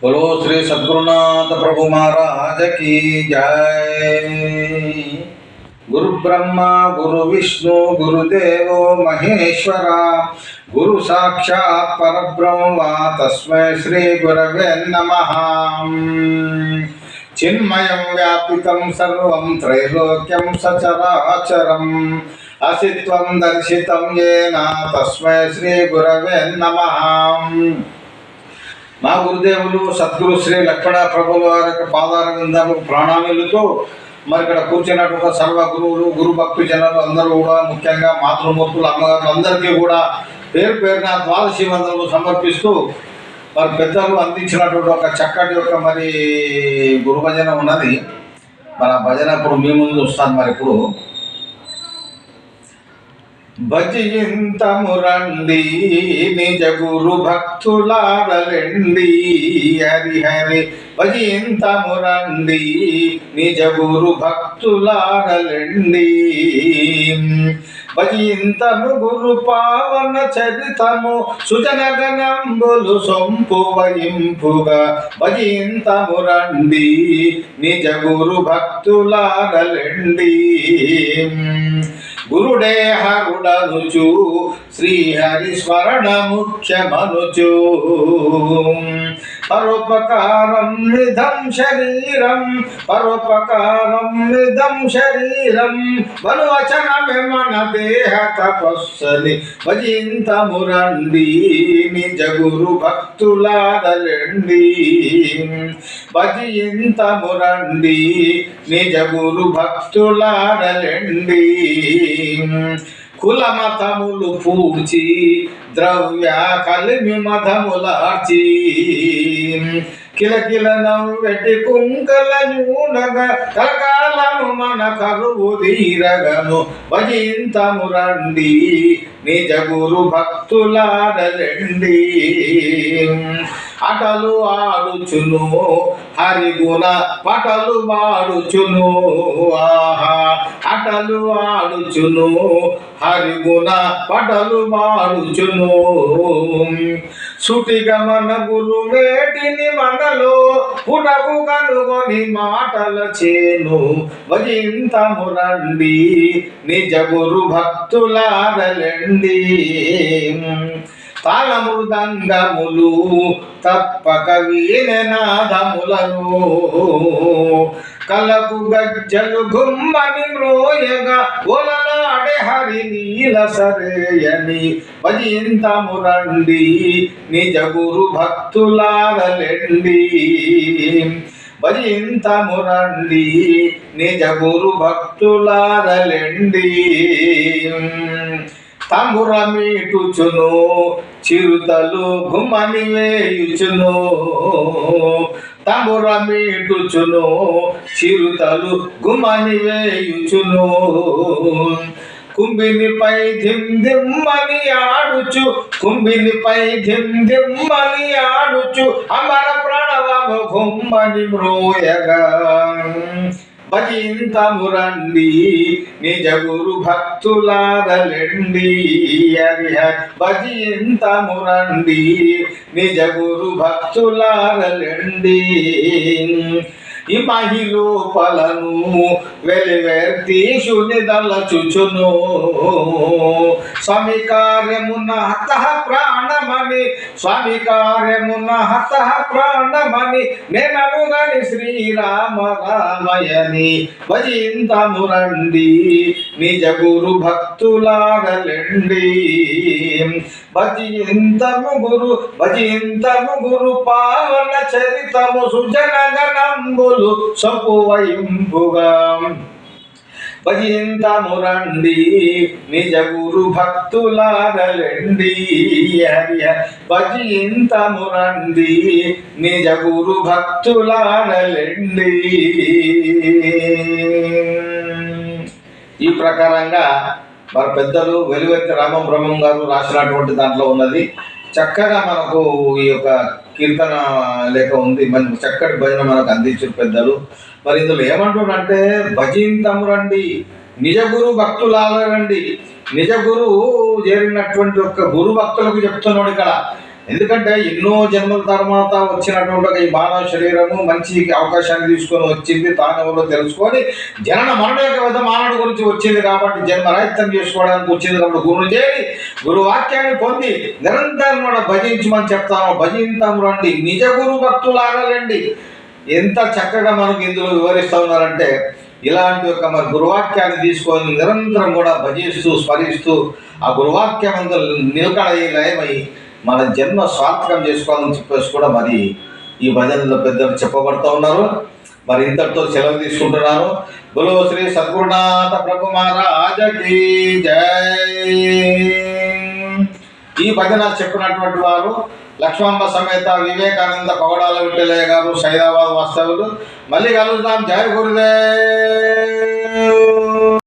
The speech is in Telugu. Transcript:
बोलो श्री सद्गुरुनाथ प्रभु महाराज की जय। गुरु ब्रह्मा गुरु विष्णु गुरुदेवो महेश्वरा गुरु साक्षात् परब्रह्म तस्मै श्री गुरवे नमः। चिन्मयं व्यापितं सर्वं त्रैलोक्यं सचराचरम् असित्वं दर्शितं येन तस्मै श्री गुरवे नमः। మా గురుదేవులు సద్గురు శ్రీ లక్ష్మణ ప్రభుల వారి యొక్క పాదార విందములకు ప్రాణామిలుతూ మరి ఇక్కడ కూర్చున్నటువంటి సర్వ గురువులు గురు భక్తి జనులు అందరూ కూడా ముఖ్యంగా మాతృమూర్తులు అమ్మగారులు అందరికీ కూడా పేరు పేరున ద్వాదశి వందనలు సమర్పిస్తూ మరి పెద్దలు అందించినటువంటి ఒక చక్కటి యొక్క మరి గురు భజన ఉన్నది. మరి ఆ భజన ఇప్పుడు మీ ముందు వస్తాను. మరి ఇప్పుడు భజింతము రండి నిజ గురు భక్తులారలండి హరి హరి భజింతము రండి నిజ గురు భక్తులారలండి భజింతము గురు పావన చరితము సుజనగనంబులు సొంపు వయింపుగా భజింతము రండి నిజ గురు భక్తులారలండి గురుడే హరుడనుచు శ్రీహరి స్మరణ ముఖ్యమనుచు పరోపకారం నిధం శరీరం పరోపకారం నిధం శరీరం బలువచనమే మన దేహ తపస్సని భజింతము రండి నిజ గురు భక్తులారలండి భజింతము రండి నిజ గురు భక్తులారలండి కుల మతములు పూడ్చి ద్రవ్య కలిమి మధములార్చి కిలకిల నవ్వెటి కుంకల నూనగా కలకాలము మన కరువు తీరగను భజింతము రండి నిజ గురు భక్తులారలండి అటలు ఆడుచును హరిగుణ పటలు వాడుచును ఆహా అటలు ఆడుచును హరిగుణ పటలు వాడుచును సుటిగా మన గురువేటిని మనలో పుటకు కనుగొని మాటల చేను భజింతము రండి నిజ గురు భక్తులారలండి తాళ మృదంగములు తప్పక వీణనాదములను కలకు గజ్జలు గుమ్మని మ్రోయగా ఒలలాడే హరి నీల సరేయని భజింతము రండి నిజ గురు భక్తులారలండి భజింతము రండి నిజ గురు భక్తులారలండి తంబురమీటుచును చిరుతలు గుమ్మని వేయుచును తంబురమీటుచును చిరుతలు గుమ్మని వేయుచును కుంభినిపై ధిమ్ ధిమ్మని ఆడుచు కుంభినిపై ధిమ్ ధిమ్మని ఆడుచు అమర ప్రణవము గుమ్మని మ్రోయగా భజింతము రండి నిజ గురు భక్తులారలండి హరి హరి భజింతము రండి నిజ గురు భక్తులారలండి ఈ మహిళలను వెలివెర్తీషుని దళచుచును స్వామి కార్యమున హతః ప్రాణమని స్వామి కార్యమున హతః ప్రాణమని నేననుగని శ్రీరామ రామయని భజింతము రండి నిజ గురు భక్తులారలండి భజింతము గురు పావన చరితము సుజనగనంబులు సపువయింపుగా భజింతము రండి నిజ గురు భక్తులారలండి హరి భజింతము రండి నిజ గురు భక్తులారలండి. ఈ ప్రకారంగా మరి పెద్దలు వెలువెత్తి రామబ్రహ్మం గారు రాసినటువంటి దాంట్లో ఉన్నది. చక్కగా మనకు ఈ యొక్క కీర్తన లేఖ ఉంది. మన చక్కటి భజన మనకు అందించారు పెద్దలు. మరి ఇందులో ఏమంటున్నారంటే భజింతము రండి నిజ గురు భక్తులారండి. నిజ గురువు చేరినటువంటి ఒక గురు భక్తులకు చెప్తున్నాడు ఇక్కడ. ఎందుకంటే ఎన్నో జన్మల తర్వాత వచ్చినటువంటి ఒక ఈ మానవ శరీరము మంచి అవకాశాన్ని తీసుకొని వచ్చింది, తాను ఎవరో తెలుసుకొని జనన మరణ యొక్క విధ మానవుడి గురించి వచ్చింది కాబట్టి జన్మరాహిత్యం చేసుకోవడానికి వచ్చింది కాబట్టి గురువుని చేరి గురు వాక్యాన్ని పొంది నిరంతరం కూడా భజించమని చెప్తాము. భజింతాం రండి, నిజ గురు భక్తులాగలండి. ఎంత చక్కగా మనకు ఇందులో వివరిస్తూ ఉన్నారంటే ఇలాంటి యొక్క మరి గురువాక్యాన్ని తీసుకొని నిరంతరం కూడా భజిస్తూ స్మరిస్తూ ఆ గురువాక్యం అంతా నిలకడై లయమై మన జన్మ సార్థకం చేసుకోవాలని చెప్పేసి కూడా మరి ఈ భజనలో పెద్దలు చెప్పబడుతూ ఉన్నారు. మరి ఇంతటితో సెలవు తీసుకుంటున్నాను. బోలో శ్రీ సద్గురునాథ ప్రభు మహారాజకి జై. ఈ భజన చెప్పినటువంటి వారు లక్ష్మాంబ సమేత వివేకానంద పగడాల విఠలయ్య గారు, సైదాబాద్ వాస్తవులు. మళ్ళీ కలుద్దాం. జై గురుదేవ్.